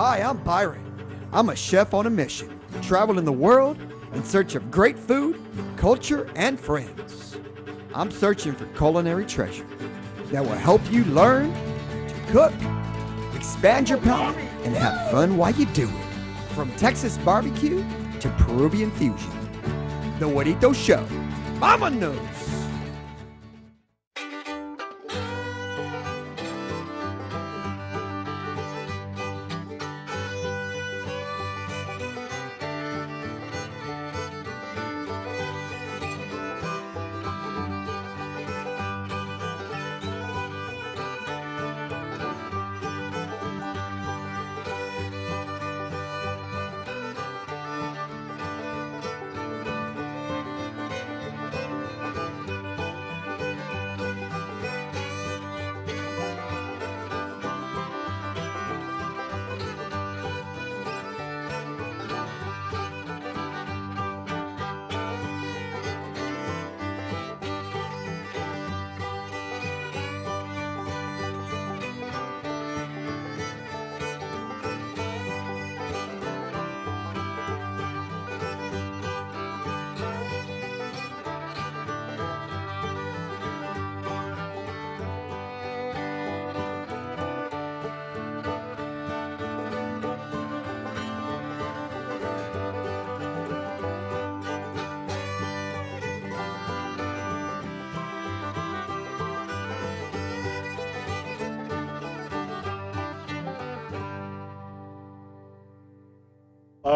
Hi, I'm Byron. I'm a chef on a mission, traveling the world in search of great food, culture, and friends. I'm searching for culinary treasure that will help you learn to cook, expand your palate, and have fun while you do it. From Texas barbecue to Peruvian fusion. The Juanito Show. Mama knows.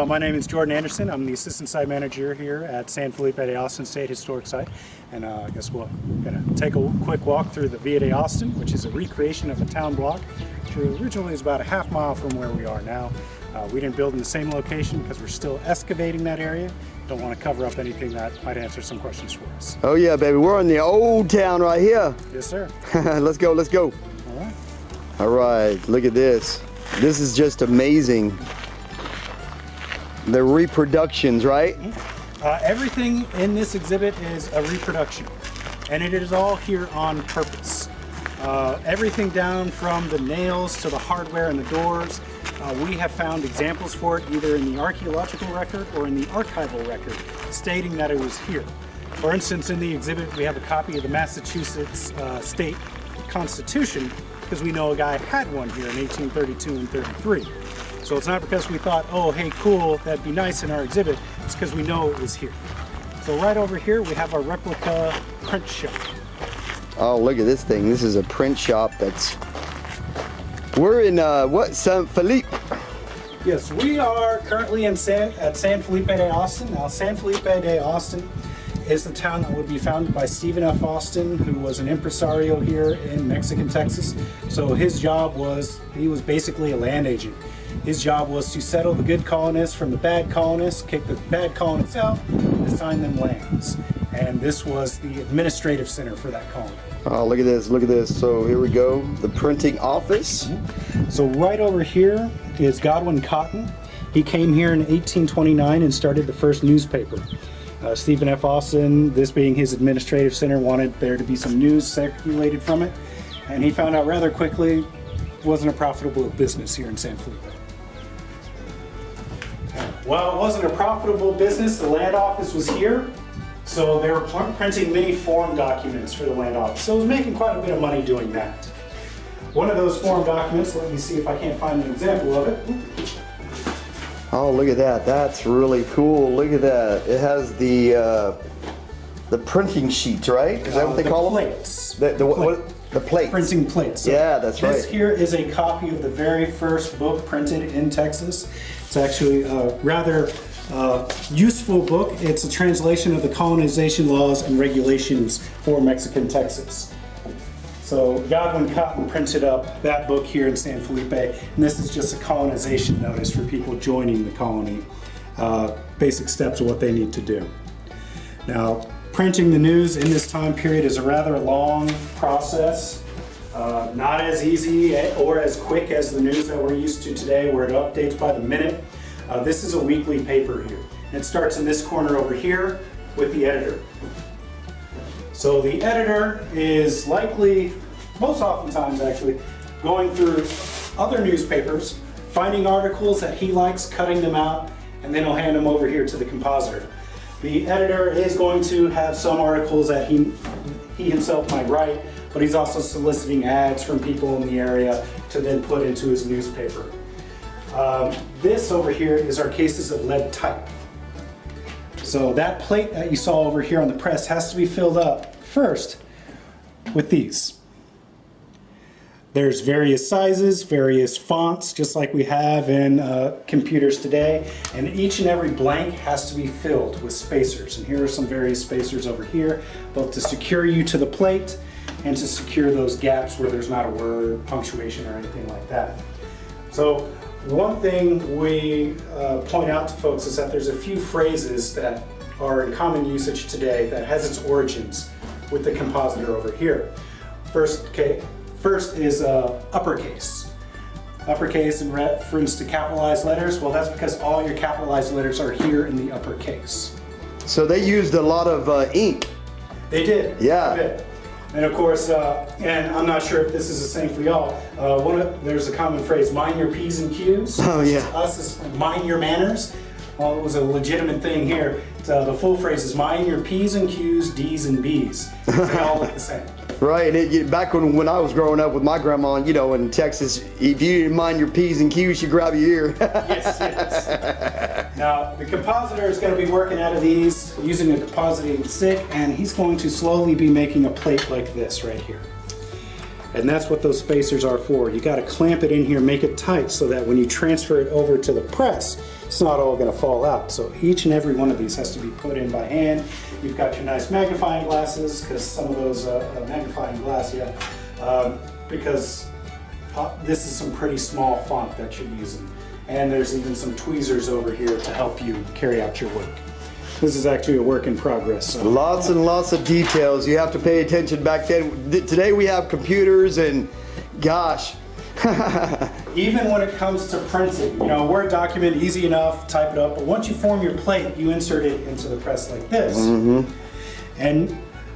My name is Jordan Anderson. I'm the assistant site manager here at San Felipe Austin State Historic Site, and I guess we're going to take a quick walk through the Via de Austin, which is a recreation of a town block, which originally is about a half mile from where we are now. We didn't build in the same location because we're still excavating that area. Don't want to cover up anything that might answer some questions for us. Oh yeah, baby, we're in the old town right here. Yes, sir. Let's go, let's go. All right. All right, look at this. This is just amazing. The reproductions, right? Everything in this exhibit is a reproduction, and it is all here on purpose. Everything down from the nails to the hardware and the doors, we have found examples for it either in the archaeological record or in the archival record stating that it was here. For instance, in the exhibit we have a copy of the Massachusetts State Constitution because we know a guy had one here in 1832 and 33. So it's not because we thought, oh, hey, cool, that'd be nice in our exhibit. It's because we know it was here. So right over here, we have our replica print shop. Oh, look at this thing. This is a print shop that's... We're in, what, San Felipe? Yes, we are currently at San Felipe de Austin. Now, San Felipe de Austin is the town that would be founded by Stephen F. Austin, who was an impresario here in Mexican Texas. So his job was, he was basically a land agent. His job was to settle the good colonists from the bad colonists, kick the bad colonists out, and assign them lands. And this was the administrative center for that colony. Oh, look at this, look at this. So here we go, the printing office. Mm-hmm. So right over here is Godwin Cotton. He came here in 1829 and started the first newspaper. Stephen F. Austin, this being his administrative center, wanted there to be some news circulated from it. And he found out rather quickly it wasn't a profitable business here in San Felipe. Well, it wasn't a profitable business. The land office was here, so they were printing many form documents for the land office. So it was making quite a bit of money doing that. One of those form documents, let me see if I can't find an example of it. Oh, look at that. That's really cool. Look at that. It has the printing sheets, right? Is that what they call them? Plates. The plates. Printing plates. So yeah, that's right. This here is a copy of the very first book printed in Texas. It's actually a rather useful book. It's a translation of the colonization laws and regulations for Mexican Texas. So Godwin Cotton printed up that book here in San Felipe, and this is just a colonization notice for people joining the colony. Basic steps of what they need to do. Now, printing the news in this time period is a rather long process. Not as easy or as quick as the news that we're used to today, where it updates by the minute. This is a weekly paper here. It starts in this corner over here with the editor. So the editor is likely, most oftentimes actually, going through other newspapers, finding articles that he likes, cutting them out, and then he'll hand them over here to the compositor. The editor is going to have some articles that he himself might write, but he's also soliciting ads from people in the area to then put into his newspaper. This over here is our cases of lead type. So that plate that you saw over here on the press has to be filled up first with these. There's various sizes, various fonts, just like we have in computers today, and each and every blank has to be filled with spacers. And here are some various spacers over here, both to secure you to the plate and to secure those gaps where there's not a word, punctuation, or anything like that. So one thing we point out to folks is that there's a few phrases that are in common usage today that has its origins with the compositor over here. First is uppercase. Uppercase in reference to capitalized letters. Well, that's because all your capitalized letters are here in the uppercase. So they used a lot of ink. They did. Yeah. They did. And of course, and I'm not sure if this is the same for y'all, there's a common phrase, mind your P's and Q's. Oh yeah. To us, it's mind your manners. Well, it was a legitimate thing here. The full phrase is mind your P's and Q's, D's and B's. They all look the same. Right, back when I was growing up with my grandma, you know, in Texas, if you didn't mind your P's and Q's, she'd grab your ear. Yes. Now, the compositor is going to be working out of these using a compositing stick, and he's going to slowly be making a plate like this right here. And that's what those spacers are for. You got to clamp it in here, make it tight so that when you transfer it over to the press, it's not all going to fall out. So each and every one of these has to be put in by hand. You've got your nice magnifying glasses, because some of those magnifying glass, because this is some pretty small font that you're using. And there's even some tweezers over here to help you carry out your work. This is actually a work in progress. So. Lots and lots of details. You have to pay attention back then. Today we have computers and gosh. Even when it comes to printing, you know, a Word document, easy enough, type it up, but once you form your plate, you insert it into the press like this. Mm-hmm. And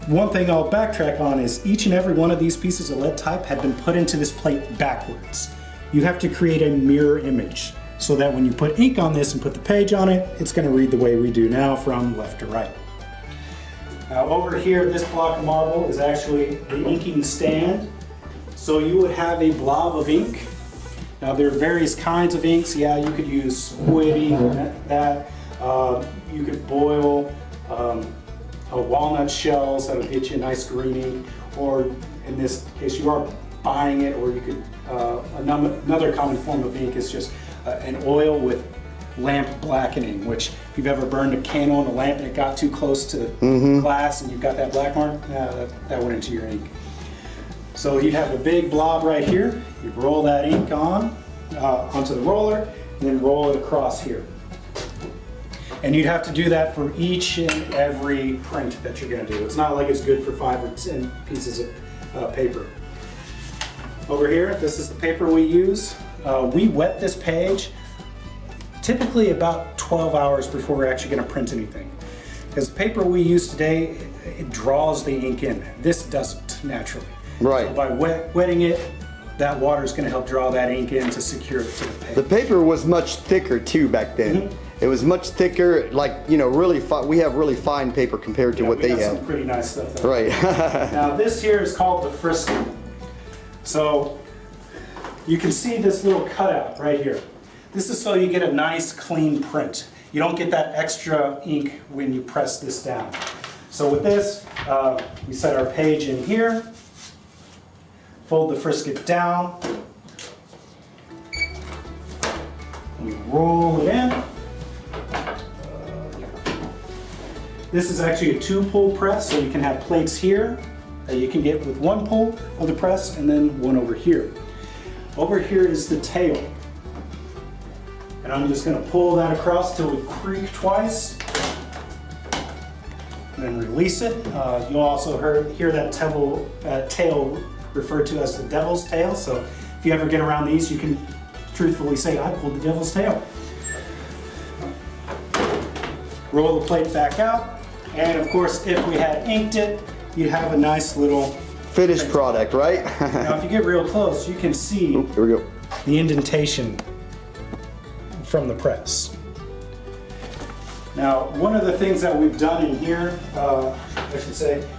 one thing I'll backtrack on is each and every one of these pieces of lead type had been put into this plate backwards. You have to create a mirror image so that when you put ink on this and put the page on it, it's going to read the way we do now from left to right. Now over here, this block of marble is actually the inking stand. So you would have a blob of ink. Now there are various kinds of inks. Yeah, you could use wood ink or that. You could boil walnut shells that'll get you a nice green ink. Or in this case, you are buying it. Or you could another common form of ink is just an oil with lamp blackening. Which if you've ever burned a candle in a lamp and it got too close to the glass and you've got that black mark, that went into your ink. So you'd have a big blob right here. You'd roll that ink onto the roller and then roll it across here. And you'd have to do that for each and every print that you're going to do. It's not like it's good for 5 or 10 pieces of paper. Over here, this is the paper we use. We wet this page typically about 12 hours before we're actually going to print anything. Because the paper we use today, it draws the ink in. This doesn't naturally. Right. So by wetting it, that water is going to help draw that ink in to secure it to the page. The paper was much thicker too back then. Mm-hmm. It was much thicker, like, you know, really fine. We have really fine paper compared to what they have. Some pretty nice stuff there. Right. Now this here is called the frisket. So you can see this little cutout right here. This is so you get a nice clean print. You don't get that extra ink when you press this down. So with this, we set our page in here. Fold the frisket down. We roll it in. This is actually a 2-pull press, so you can have plates here that you can get with 1 pull of the press and then one over here. Over here is the tail. And I'm just going to pull that across till we creak twice. And then release it. You'll also hear that tail referred to as the devil's tail. So if you ever get around these, you can truthfully say, I pulled the devil's tail. Roll the plate back out. And of course, if we had inked it, you'd have a nice little finished product, right? Now, if you get real close, you can see here we go. The indentation from the press. Now, one of the things that we've done in here,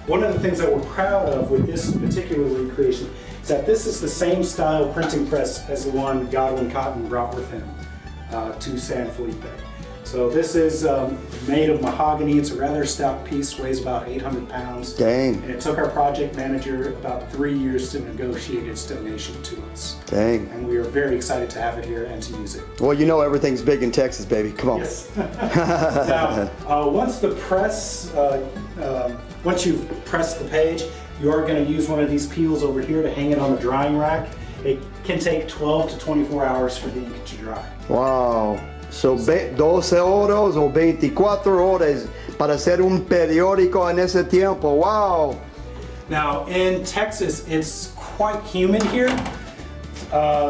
one of the things that we're proud of with this particular recreation is that this is the same style printing press as the one Godwin Cotton brought with him to San Felipe. So this is made of mahogany. It's a rather stout piece, weighs about 800 pounds. Dang. And it took our project manager about 3 years to negotiate its donation to us. Dang. And we are very excited to have it here and to use it. Well, you know everything's big in Texas, baby. Come on. Yes. Now, once the press, once you've pressed the page, you are going to use one of these peels over here to hang it on the drying rack. It can take 12 to 24 hours for the ink to dry. Wow. So 12 horas o 24 horas para hacer un periódico en ese tiempo. Wow. Now, in Texas, it's quite humid here.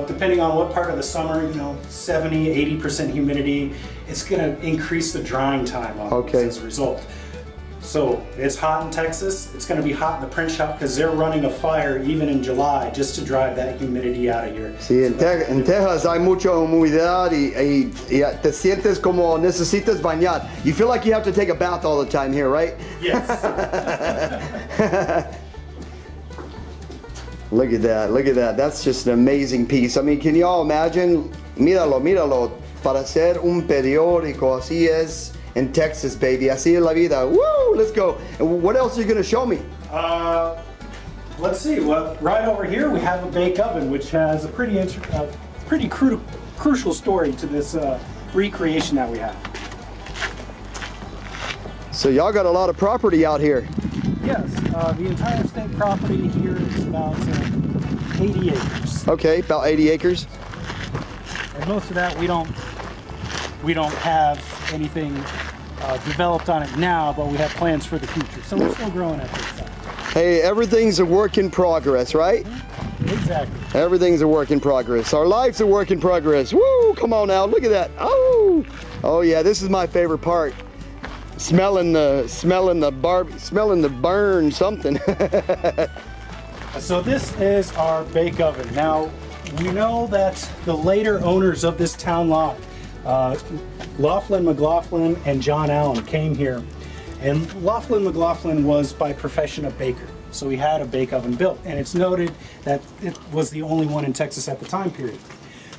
Depending on what part of the summer, 70, 80% humidity, it's going to increase the drying time on these as a result. So it's hot in Texas. It's going to be hot in the print shop because they're running a fire even in July just to drive that humidity out of here. Sí, en Texas hay mucha humedad y te sientes como necesitas bañar. You feel like you have to take a bath all the time here, right? Yes. Look at that. That's just an amazing piece. I mean, can you all imagine? Míralo. Para hacer un periódico, así es. In Texas, baby. Así es la vida. Woo! Let's go. And what else are you going to show me? Let's see. Well, right over here we have a bake oven, which has a pretty crucial story to this recreation that we have. So y'all got a lot of property out here. Yes, the entire state property here is about 80 acres. Okay, about 80 acres. And most of that we don't have anything developed on it now, but we have plans for the future. So we're still growing at this time. Hey, everything's a work in progress, right? Exactly. Everything's a work in progress. Our life's a work in progress. Woo! Come on now, look at that. Oh yeah, this is my favorite part. Smelling the burn something. So this is our bake oven. Now, we know that the later owners of this town lot, Laughlin McLaughlin and John Allen, came here, and Laughlin McLaughlin was by profession a baker, so he had a bake oven built, and it's noted that it was the only one in Texas at the time period.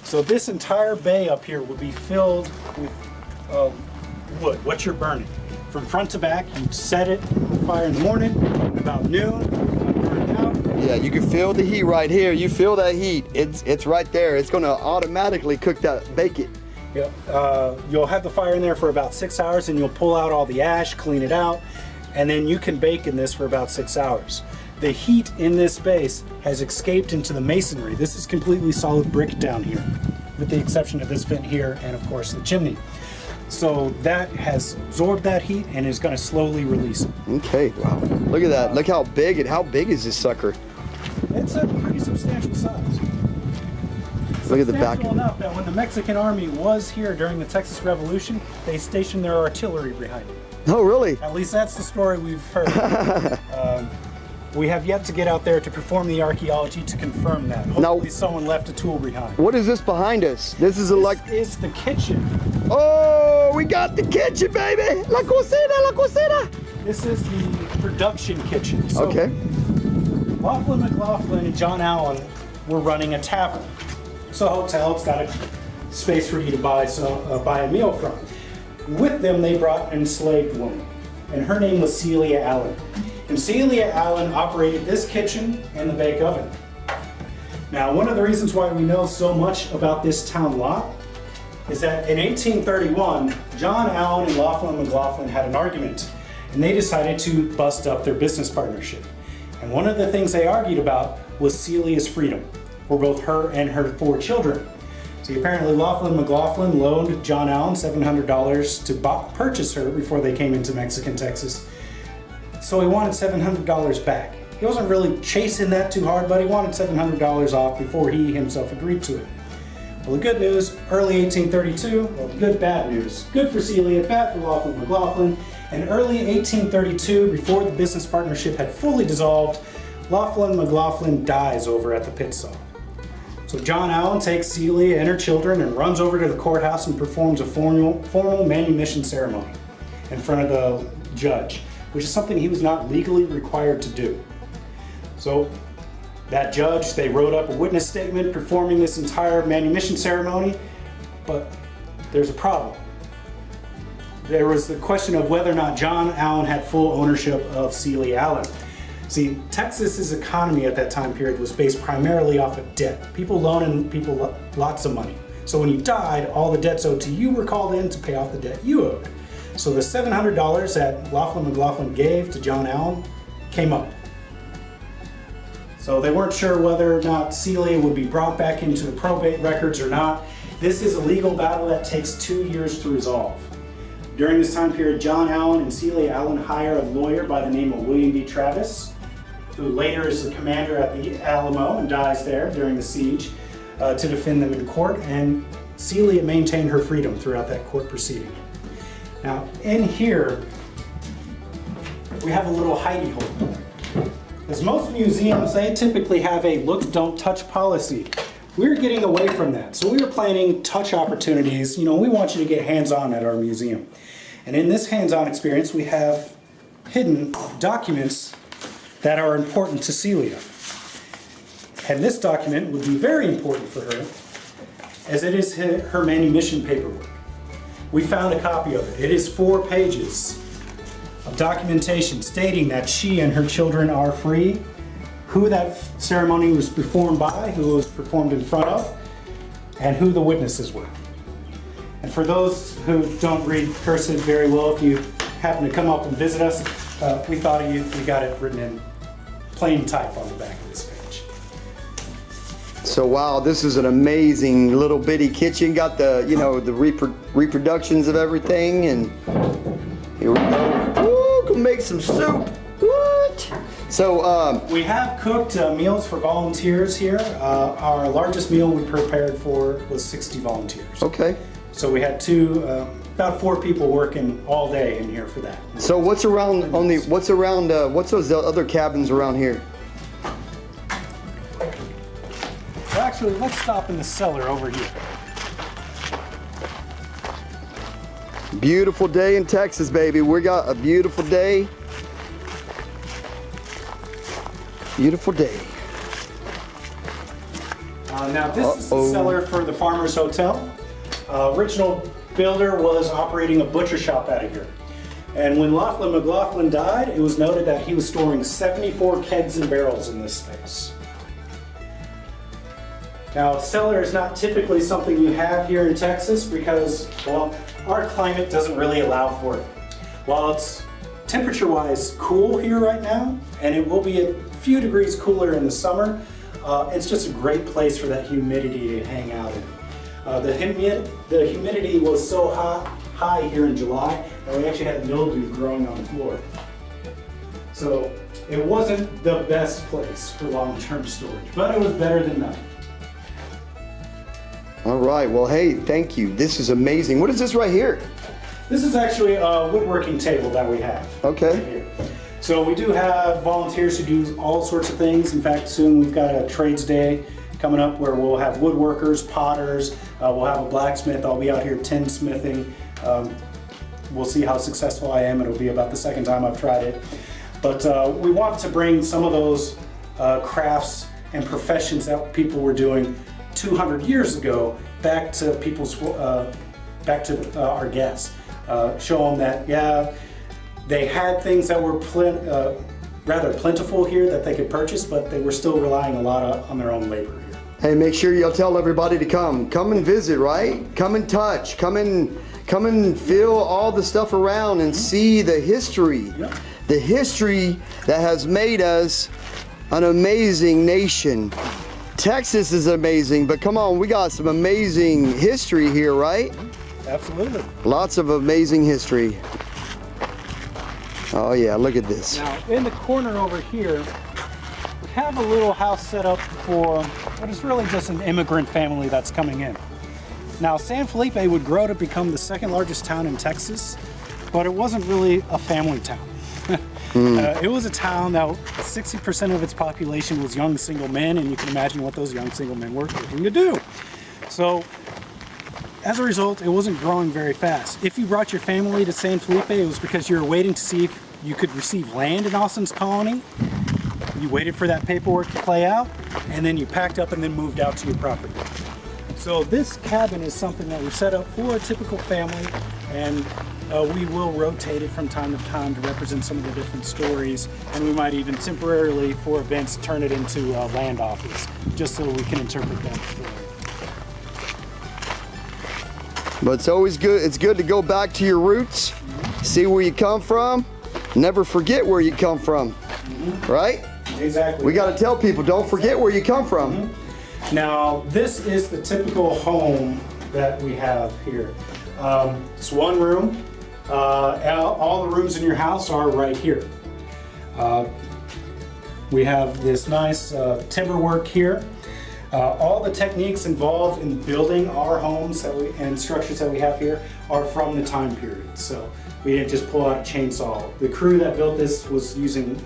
So this entire bay up here will be filled with wood, what you're burning. From front to back, you set it on fire in the morning, about noon, burn it out. Yeah, you can feel the heat right here. You feel that heat. It's right there. It's gonna automatically bake it. Yep. You'll have the fire in there for about 6 hours, and you'll pull out all the ash, clean it out, and then you can bake in this for about 6 hours. The heat in this space has escaped into the masonry. This is completely solid brick down here, with the exception of this vent here and of course the chimney. So that has absorbed that heat and is going to slowly release it. Okay, wow. Look at that. Look how big is this sucker? It's a pretty substantial size. Look at the back. Substantial enough that when the Mexican army was here during the Texas Revolution, they stationed their artillery behind it. Oh, really? At least that's the story we've heard. We have yet to get out there to perform the archaeology to confirm that. Hopefully someone left a tool behind. What is this behind us? This is This is the kitchen. Oh, we got the kitchen, baby! La cocina! This is the production kitchen. So Okay. Laughlin McLaughlin and John Allen were running a tavern. It's a hotel. It's got a space for you to buy a meal from. With them, they brought an enslaved woman, and her name was Celia Allen. And Celia Allen operated this kitchen and the bake oven. Now, one of the reasons why we know so much about this town lot is that in 1831, John Allen and Laughlin McLaughlin had an argument, and they decided to bust up their business partnership. And one of the things they argued about was Celia's freedom for both her and her 4 children. See, apparently Laughlin McLaughlin loaned John Allen $700 to purchase her before they came into Mexican Texas. So he wanted $700 back. He wasn't really chasing that too hard, but he wanted $700 off before he himself agreed to it. Well, the good news, early 1832, well, good bad news. Good for Celia, bad for Laughlin McLaughlin. And early 1832, before the business partnership had fully dissolved, Laughlin McLaughlin dies over at the pit saw. So So John Allen takes Celia and her children and runs over to the courthouse and performs a formal manumission ceremony in front of the judge, which is something he was not legally required to do. So that judge, they wrote up a witness statement performing this entire manumission ceremony, but there's a problem. There was the question of whether or not John Allen had full ownership of Sealy Allen. See, Texas's economy at that time period was based primarily off of debt. People loaning people lots of money. So when you died, all the debts owed to you were called in to pay off the debt you owed. So the $700 that Laughlin McLaughlin gave to John Allen came up. So they weren't sure whether or not Sealy would be brought back into the probate records or not. This is a legal battle that takes 2 years to resolve. During this time period, John Allen and Celia Allen hire a lawyer by the name of William B. Travis, who later is the commander at the Alamo and dies there during the siege, to defend them in court, and Celia maintained her freedom throughout that court proceeding. Now, in here, we have a little hidey hole. As most museums, they typically have a look, don't touch policy. We're getting away from that. So we were planning touch opportunities. You know, we want you to get hands-on at our museum. And in this hands-on experience, we have hidden documents that are important to Celia. And this document would be very important for her, as it is her manumission paperwork. We found a copy of it. It is 4 pages of documentation stating that she and her children are free, who that ceremony was performed by, who it was performed in front of, and who the witnesses were. And for those who don't read cursive very well, if you happen to come up and visit us, we thought of you. We got it written in plain type on the back of this page. So wow, this is an amazing little bitty kitchen. Got the, you know, the reproductions of everything, and here we go. Ooh, go make some soup. What? So we have cooked meals for volunteers here. Our largest meal we prepared for was 60 volunteers. Okay. So we had about 4 people working all day in here for that. So what's around what's those other cabins around here? Well, actually, let's stop in the cellar over here. Beautiful day in Texas, baby. We got a beautiful day. Beautiful day. Now this is the cellar for the Farmer's Hotel. Original builder was operating a butcher shop out of here. And when Laughlin McLaughlin died, it was noted that he was storing 74 kegs and barrels in this space. Now, a cellar is not typically something you have here in Texas because, well, our climate doesn't really allow for it. While it's temperature-wise cool here right now, and it will be a few degrees cooler in the summer, it's just a great place for that humidity to hang out in. The humidity was so high here in July that we actually had mildew growing on the floor. So it wasn't the best place for long-term storage, but it was better than nothing. All right, well, hey, thank you. This is amazing. What is this right here? This is actually a woodworking table that we have. Okay. Right here. So we do have volunteers who do all sorts of things. In fact, soon we've got a trades day coming up where we'll have woodworkers, potters, we'll have a blacksmith. I'll be out here tinsmithing. We'll see how successful I am. It'll be about the 2nd time I've tried it. But we want to bring some of those crafts and professions that people were doing 200 years ago back to our guests. Show them that, yeah, they had things that were rather plentiful here that they could purchase, but they were still relying a lot on their own labor here. Hey, make sure you'll tell everybody to come and visit, right? Come and touch, come and feel all the stuff around and see the history. Yeah. The history that has made us an amazing nation. Texas is amazing, but come on, we got some amazing history here, right? Absolutely. Lots of amazing history. Oh yeah, look at this. Now, in the corner over here, we have a little house set up for what is really just an immigrant family that's coming in. Now, San Felipe would grow to become the 2nd largest town in Texas, but it wasn't really a family town. It was a town that 60% of its population was young single men, and you can imagine what those young single men were looking to do. So as a result, it wasn't growing very fast. If you brought your family to San Felipe, it was because you were waiting to see if you could receive land in Austin's colony. You waited for that paperwork to play out, and then you packed up and then moved out to your property. So this cabin is something that we've set up for a typical family, and we will rotate it from time to time to represent some of the different stories, and we might even temporarily, for events, turn it into a land office, just so we can interpret that story. But it's always good. It's good to go back to your roots, see where you come from, never forget where you come from, right? Exactly. We got to tell people, don't forget where you come from. Now, this is the typical home that we have here. It's one room. All the rooms in your house are right here. We have this nice timber work here. All the techniques involved in building our homes and structures that we have here are from the time period. So we didn't just pull out a chainsaw. The crew that built this was using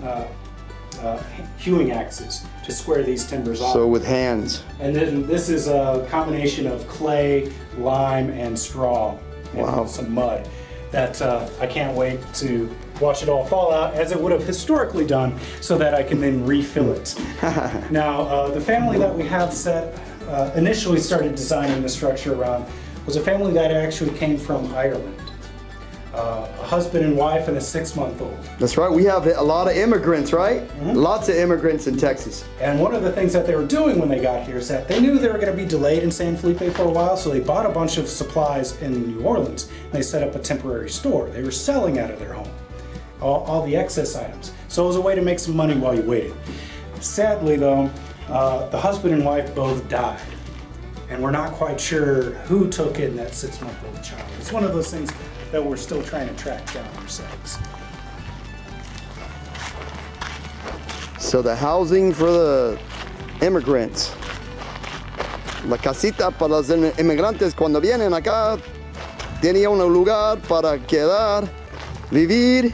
hewing axes to square these timbers off. So with hands. And then this is a combination of clay, lime, and straw, and some mud that I can't wait to watch it all fall out as it would have historically done, so that I can then refill it. Now, the family that we have set initially started designing the structure around was a family that actually came from Ireland. A husband and wife and a 6-month-old. That's right. We have a lot of immigrants, right? Lots of immigrants in Texas. And one of the things that they were doing when they got here is that they knew they were going to be delayed in San Felipe for a while, so they bought a bunch of supplies in New Orleans. And they set up a temporary store. They were selling out of their home, all the excess items. So it was a way to make some money while you waited. Sadly, though, the husband and wife both died. And we're not quite sure who took in that 6-month-old child. It's one of those things that we're still trying to track down ourselves. So the housing for the immigrants. La casita para los inmigrantes cuando vienen acá. Tenía un lugar para quedar, vivir.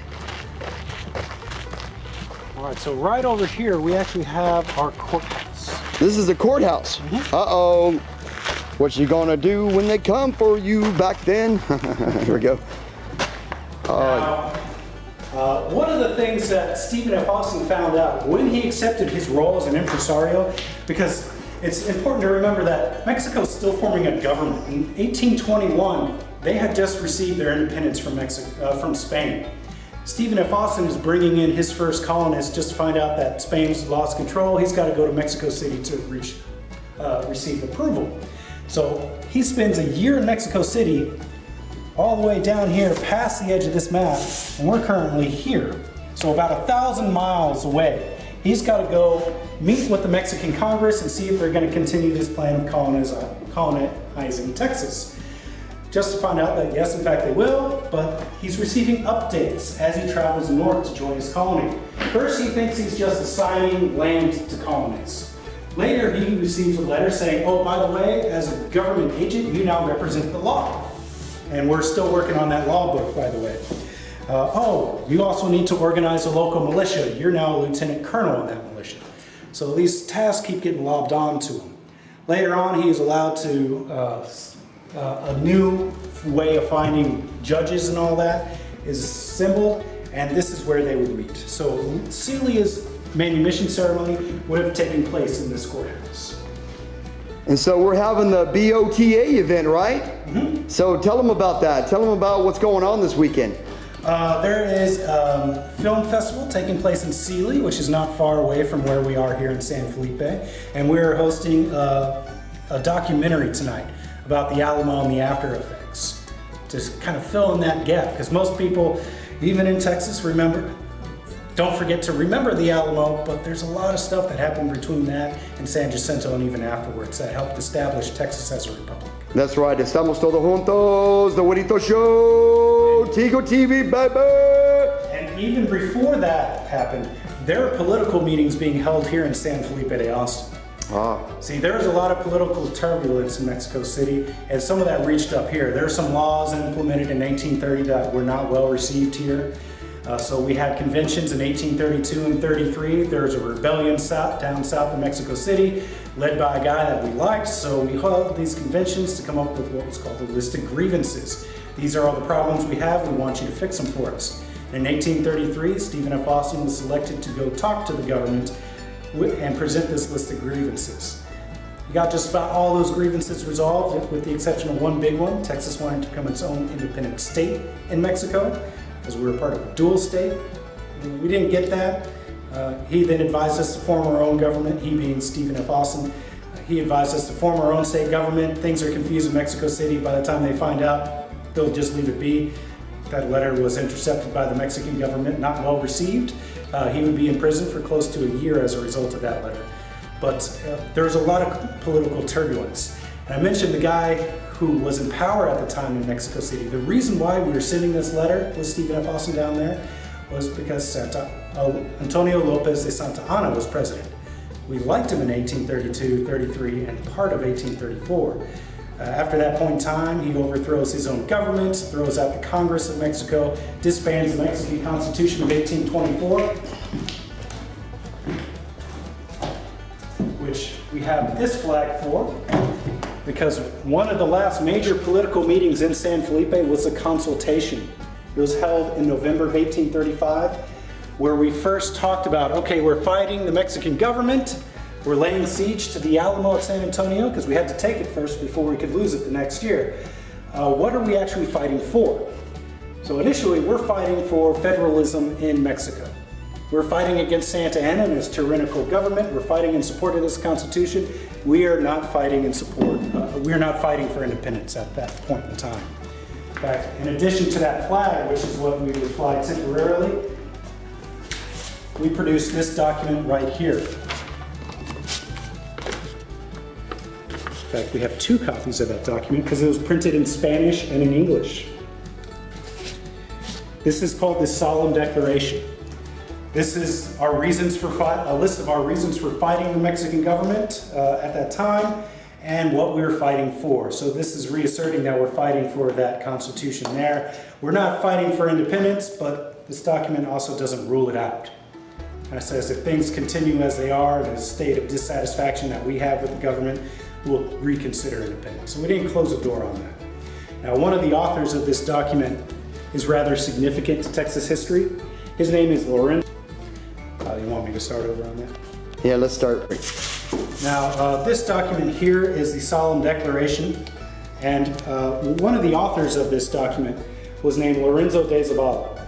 All right, so right over here, we actually have our courthouse. This is the courthouse. Uh-oh. What you gonna do when they come for you back then? Here we go. Now, one of the things that Stephen F. Austin found out when he accepted his role as an impresario, because it's important to remember that Mexico's still forming a government. In 1821, they had just received their independence from Spain. Stephen F. Austin is bringing in his first colonists just to find out that Spain's lost control. He's got to go to Mexico City to receive approval. So he spends a year in Mexico City, all the way down here past the edge of this map, and we're currently here. So about 1,000 miles away. He's got to go meet with the Mexican Congress and see if they're going to continue this plan of colonizing Texas. Just to find out that yes, in fact they will, but he's receiving updates as he travels north to join his colony. First he thinks he's just assigning land to colonies. Later, he receives a letter saying, oh, by the way, as a government agent, you now represent the law. And we're still working on that law book, by the way. You also need to organize a local militia. You're now a lieutenant colonel in that militia. So these tasks keep getting lobbed on to him. Later on, he is allowed to, a new way of finding judges and all that is assembled, and this is where they would meet. So Celia's manumission ceremony would have taken place in this courthouse. And so we're having the BOTA event, right? So tell them about that. Tell them about what's going on this weekend. There is a film festival taking place in Sealy, which is not far away from where we are here in San Felipe. And we're hosting a documentary tonight about the Alamo and the after effects to kind of fill in that gap. Because most people, even in Texas, don't forget to remember the Alamo, but there's a lot of stuff that happened between that and San Jacinto and even afterwards that helped establish Texas as a republic. That's right. Estamos todos juntos. The Juanito Show. Tico TV, baby. And even before that happened, there are political meetings being held here in San Felipe de Austin. See, there was a lot of political turbulence in Mexico City, and some of that reached up here. There are some laws implemented in 1930 that were not well received here. So we had conventions in 1832 and 33. There was a rebellion down south of Mexico City, led by a guy that we liked. So we held these conventions to come up with what was called a list of grievances. These are all the problems we have. We want you to fix them for us. In 1833, Stephen F. Austin was selected to go talk to the government and present this list of grievances. He got just about all those grievances resolved, with the exception of one big one. Texas wanted to become its own independent state in Mexico, because we were part of a dual state. We didn't get that. He then advised us to form our own government, he being Stephen F. Austin. He advised us to form our own state government. Things are confused in Mexico City. By the time they find out, they'll just leave it be. That letter was intercepted by the Mexican government, not well received. He would be in prison for close to a year as a result of that letter. But there was a lot of political turbulence. And I mentioned the guy who was in power at the time in Mexico City. The reason why we were sending this letter with Stephen F. Austin down there was because Antonio Lopez de Santa Anna was president. We liked him in 1832, 33, and part of 1834. After that point in time, he overthrows his own government, throws out the Congress of Mexico, disbands the Mexican Constitution of 1824, which we have this flag for, because one of the last major political meetings in San Felipe was a consultation. It was held in November of 1835, where we first talked about, okay, we're fighting the Mexican government, we're laying siege to the Alamo at San Antonio, because we had to take it first before we could lose it the next year. What are we actually fighting for? So initially, we're fighting for federalism in Mexico. We're fighting against Santa Anna and its tyrannical government. We're fighting in support of this Constitution. We are not fighting in support. We're not fighting for independence at that point in time. In fact, in addition to that flag, which is what we would fly temporarily, we produced this document right here. In fact, we have two copies of that document because it was printed in Spanish and in English. This is called the Solemn Declaration. This is our reasons for a list of our reasons for fighting the Mexican government at that time and what we were fighting for. So this is reasserting that we're fighting for that Constitution there. We're not fighting for independence, but this document also doesn't rule it out. And it says if things continue as they are, in a state of dissatisfaction that we have with the government, we'll reconsider independence. So we didn't close the door on that. Now, one of the authors of this document is rather significant to Texas history. His name is Lorenzo. You want me to start over on that? Yeah, let's start. Now, this document here is the Solemn Declaration, and one of the authors of this document was named Lorenzo de Zavala.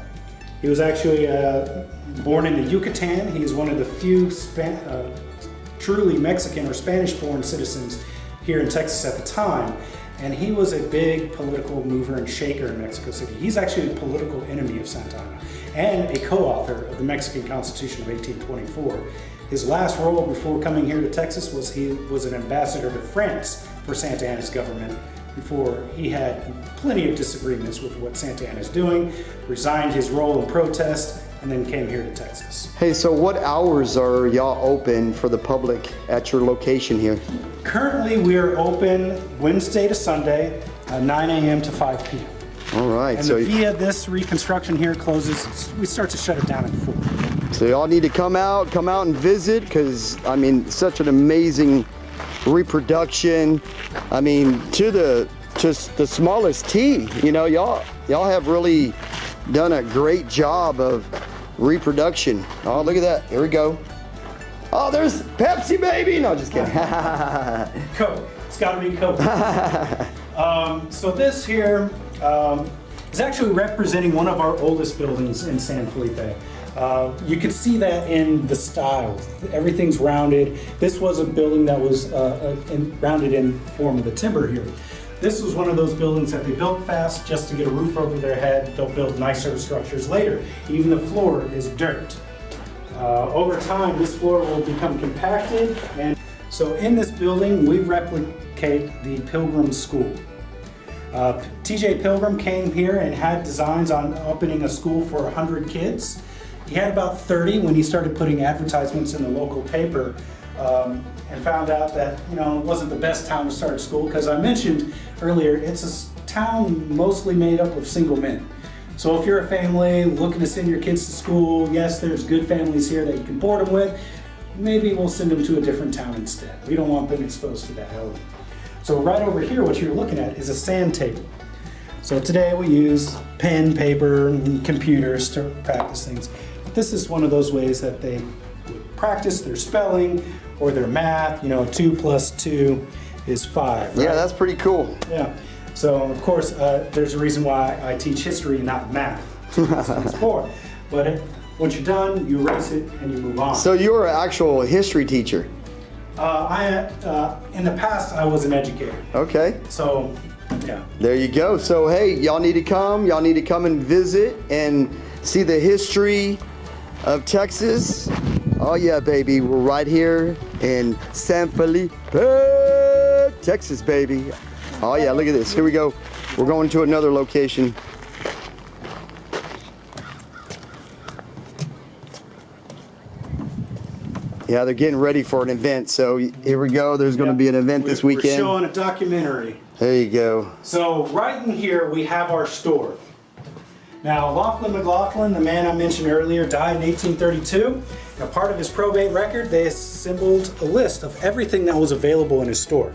He was actually born in the Yucatan. He is one of the few truly Mexican or Spanish-born citizens here in Texas at the time, and he was a big political mover and shaker in Mexico City. He's actually a political enemy of Santa Anna and a co-author of the Mexican Constitution of 1824. His last role before coming here to Texas was he was an ambassador to France for Santa Anna's government before he had plenty of disagreements with what Santa Anna's doing, resigned his role in protest, and then came here to Texas. Hey, so what hours are y'all open for the public at your location here? Currently, we are open Wednesday to Sunday, 9 a.m. to 5 p.m. All right. And So the via this reconstruction here closes, we start to shut it down at 4. So y'all need to come out and visit, because I mean, such an amazing reproduction. I mean, to just the smallest T. You know, y'all have really done a great job of reproduction. Oh, look at that. Here we go. Oh, there's Pepsi, baby. No, just kidding. Coke. It's got to be Coke. So this here is actually representing one of our oldest buildings in San Felipe. You can see that in the style. Everything's rounded. This was a building that was rounded in form of the timber here. This was one of those buildings that they built fast just to get a roof over their head. They'll build nicer structures later. Even the floor is dirt. Over time, this floor will become compacted. And so in this building, we replicate the Pilgrim School. T.J. Pilgrim came here and had designs on opening a school for 100 kids. He had about 30 when he started putting advertisements in the local paper, and found out that, you know, it wasn't the best town to start a school, because I mentioned earlier, it's a town mostly made up of single men. So if you're a family looking to send your kids to school, yes, there's good families here that you can board them with. Maybe we'll send them to a different town instead. We don't want them exposed to that element. So right over here, what you're looking at is a sand table. So today we use pen, paper, and computers to practice things. But this is one of those ways that they would practice their spelling or their math. 2 plus 2 is 5. Right? Yeah, that's pretty cool. Yeah. So of course, there's a reason why I teach history and not math. 2 plus 2 is 4. But once you're done, you erase it and you move on. So you're an actual history teacher? In the past, I was an educator. Okay. So, yeah. There you go. So hey, y'all need to come. Y'all need to come and visit and see the history of Texas. Oh yeah, baby. We're right here in San Felipe, Texas, baby. Oh yeah, look at this. Here we go. We're going to another location. Yeah, they're getting ready for an event. So here we go. There's going to be an event this weekend. We're showing a documentary. There you go. So right in here we have our store. Now Laughlin McLaughlin, the man I mentioned earlier, died in 1832. Now part of his probate record, they assembled a list of everything that was available in his store.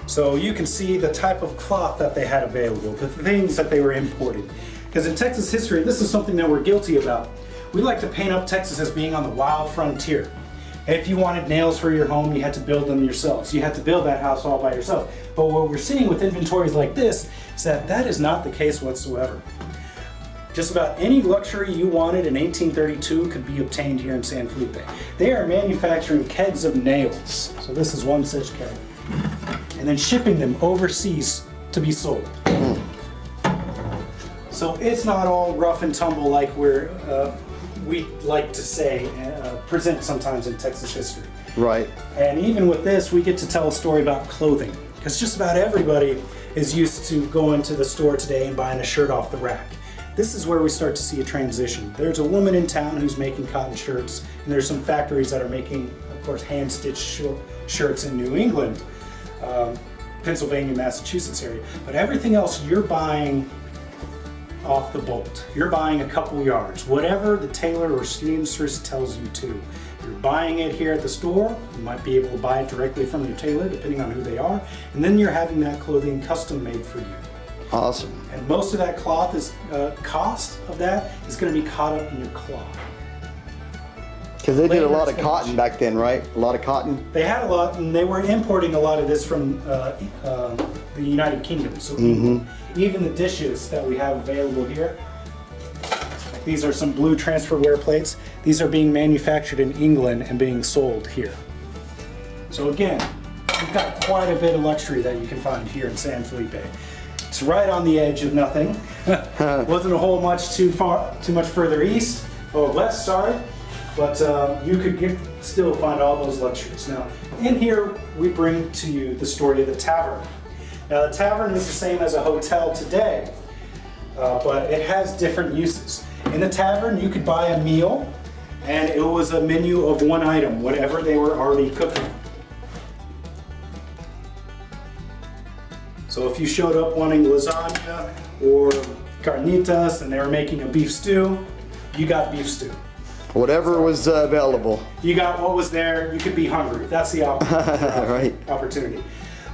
So you can see the type of cloth that they had available, the things that they were importing. Because in Texas history, this is something that we're guilty about. We like to paint up Texas as being on the wild frontier. If you wanted nails for your home, you had to build them yourselves. You had to build that house all by yourself. But what we're seeing with inventories like this is that that is not the case whatsoever. Just about any luxury you wanted in 1832 could be obtained here in San Felipe. They are manufacturing kegs of nails. So this is one such keg. And then shipping them overseas to be sold. So it's not all rough and tumble like we like to say, present sometimes in Texas history. Right. And even with this, we get to tell a story about clothing. Because just about everybody is used to going to the store today and buying a shirt off the rack. This is where we start to see a transition. There's a woman in town who's making cotton shirts, and there's some factories that are making, of course, hand-stitched shirts in New England, Pennsylvania, Massachusetts area. But everything else you're buying off the bolt. You're buying a couple yards, whatever the tailor or seamstress tells you to. You're buying it here at the store. You might be able to buy it directly from your tailor, depending on who they are, and then you're having that clothing custom made for you. Awesome. And most of that cloth is cost of that is going to be caught up in your cloth. Because they did a lot of Later cotton back then, right? A lot of cotton. They had a lot, and they were importing a lot of this from the United Kingdom. So even the dishes that we have available here, these are some blue transferware plates. These are being manufactured in England and being sold here. So again, we've got quite a bit of luxury that you can find here in San Felipe. It's right on the edge of nothing. Wasn't a whole much too much further east or west, sorry. But you could still find all those luxuries. Now, in here, we bring to you the story of the tavern. Now, the tavern is the same as a hotel today, but it has different uses. In the tavern, you could buy a meal, and it was a menu of one item, whatever they were already cooking. So if you showed up wanting lasagna or carnitas and they were making a beef stew, you got beef stew. Whatever was available. You got what was there, you could be hungry. That's the opportunity.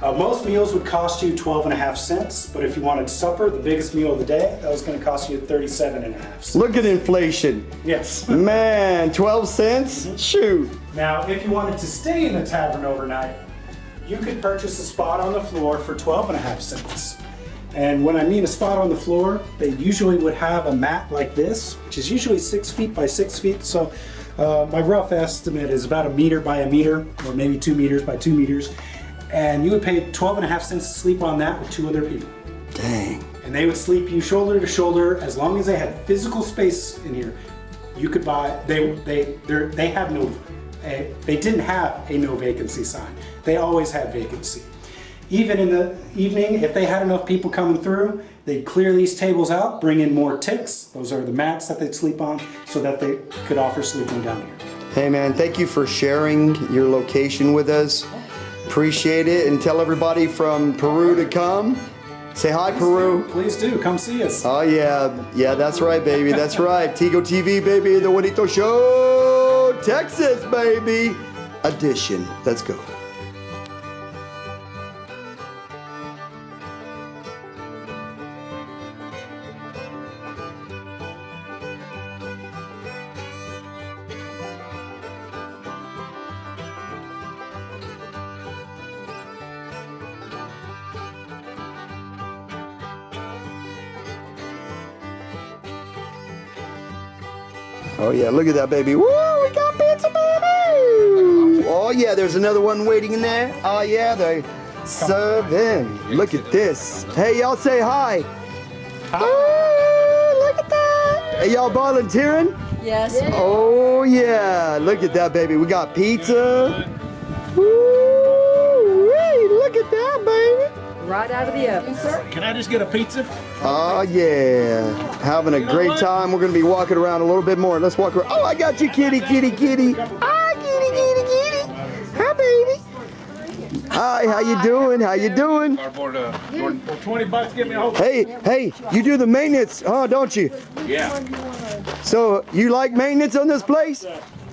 Most meals would cost you 12.5 cents, but if you wanted supper, the biggest meal of the day, that was going to cost you 37.5 cents. Look at inflation. Yes. Man, 12 cents? Shoot. Now, if you wanted to stay in the tavern overnight, you could purchase a spot on the floor for 12.5 cents. And when I mean a spot on the floor, they usually would have a mat like this, which is usually 6 feet by 6 feet. So my rough estimate is about 1 meter by 1 meter, or maybe 2 meters by 2 meters. And you would pay 12.5 cents to sleep on that with 2 other people. Dang. And they would sleep you shoulder to shoulder as long as they had physical space in here. You could buy. They didn't have a no vacancy sign. They always had vacancy. Even in the evening, if they had enough people coming through, they'd clear these tables out, bring in more ticks. Those are the mats that they'd sleep on, so that they could offer sleeping down here. Hey man, thank you for sharing your location with us. Appreciate it, and tell everybody from Peru to come. Say hi, Peru. Please do. Come see us. Oh, yeah. Yeah, that's right, baby. That's right. Tigo TV, baby. The Juanito Show. Texas, baby. Edition. Let's go. Oh yeah, look at that, baby. Woo, we got pizza, baby. Oh yeah, there's another one waiting in there. Oh yeah, they serving. Look at this. Hey, y'all say hi. Hi. Look at that. Hey, y'all volunteering? Yes. Oh yeah, look at that, baby. We got pizza. Woo, hey, look at that, baby. Right out of the oven, sir. Can I just get a pizza? Oh yeah, having a great time. We're gonna be walking around a little bit more. Let's walk around. Oh, I got you, kitty, kitty, kitty. Hi, kitty, kitty, kitty. Hi, baby. Hi, how you doing? How you doing? For 20 bucks, give me a whole. Hey, you do the maintenance, huh? Don't you? Yeah. So you like maintenance on this place?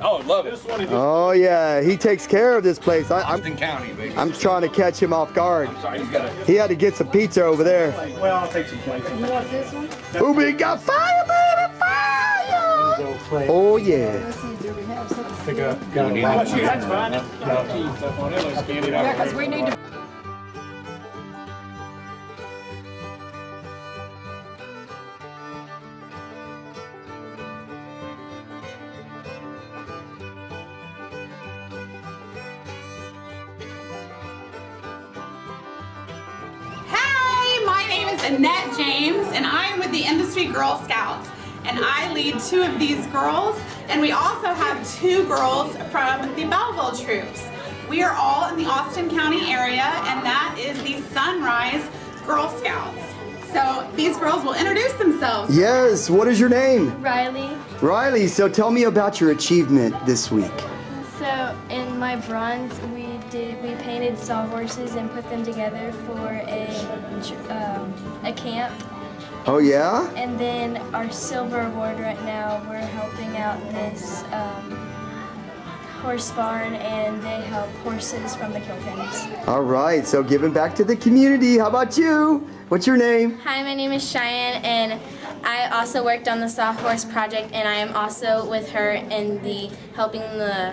Oh, love it. Oh yeah, he takes care of this place. Austin County, baby. I'm trying to catch him off guard. Sorry, he's got a. He had to get some pizza over there. Well, I'll take some plates. You want this one? Oh, we got fire, baby, fire! Oh yeah. Let's see, do we have something? That's fine. Yeah, because we need to. Hi, my name is Annette James, and I'm with the Industry Girl Scouts. And I lead 2 of these girls, and we also have 2 girls from the Belleville troops. We are all in the Austin County area, and that is the Sunrise Girl Scouts. So these girls will introduce themselves. Yes, what is your name? Riley. Riley, so tell me about your achievement this week. So in my bronze, we painted sawhorses and put them together for a camp. Oh yeah? And then our silver award right now, we're helping out this horse barn, and they help horses from the kill pens. All right, so giving back to the community. How about you? What's your name? Hi, my name is Cheyenne, and I also worked on the sawhorse project, and I am also with her in the helping the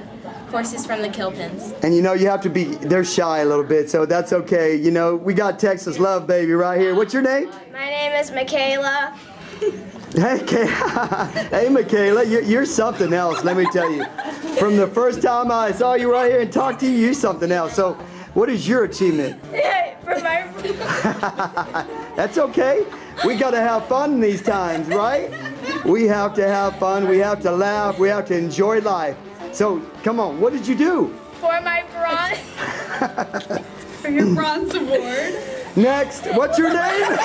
horses from the kill pens. And you know, you have to be, they're shy a little bit, so that's okay. You know, we got Texas love, baby, right here. What's your name? My name is Michaela. Hey, hey, Michaela, you're something else, let me tell you. From the first time I saw you right here and talked to you, you're something else. So, what is your achievement? For my That's okay. We got to have fun in these times, right? We have to have fun. We have to laugh. We have to enjoy life. So, come on, what did you do? for my bronze. For your bronze award. Next, what's your name?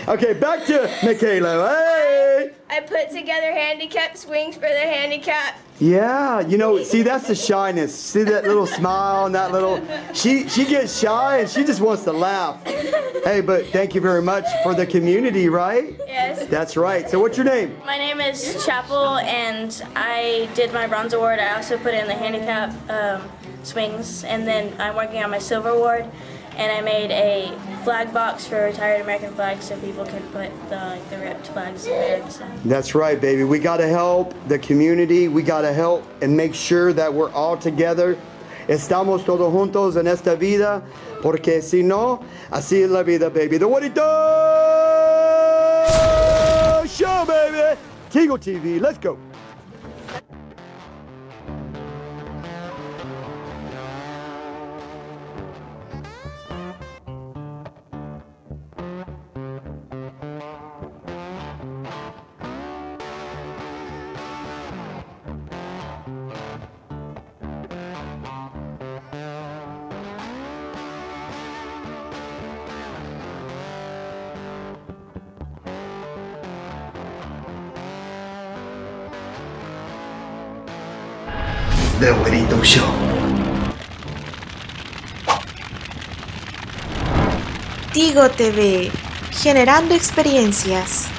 Okay, back to Michaela. Hey! I put together handicap swings for the handicap. Yeah, you know, see, that's the shyness. See that little smile and that little... She gets shy and she just wants to laugh. Hey, but thank you very much for the community, right? Yes. That's right. So what's your name? My name is Chapel, and I did my bronze award. I also put in the handicap swings, and then I'm working on my silver award. And I made a flag box for retired American flags so people can put the ripped flags in there. So. That's right, baby. We got to help the community. We got to help and make sure that we're all together. Estamos todos juntos en esta vida, porque si no, así es la vida, baby. The Juanito Show, baby. Tigo TV, let's go. The Juanito Show. Contigo TV, generando experiencias.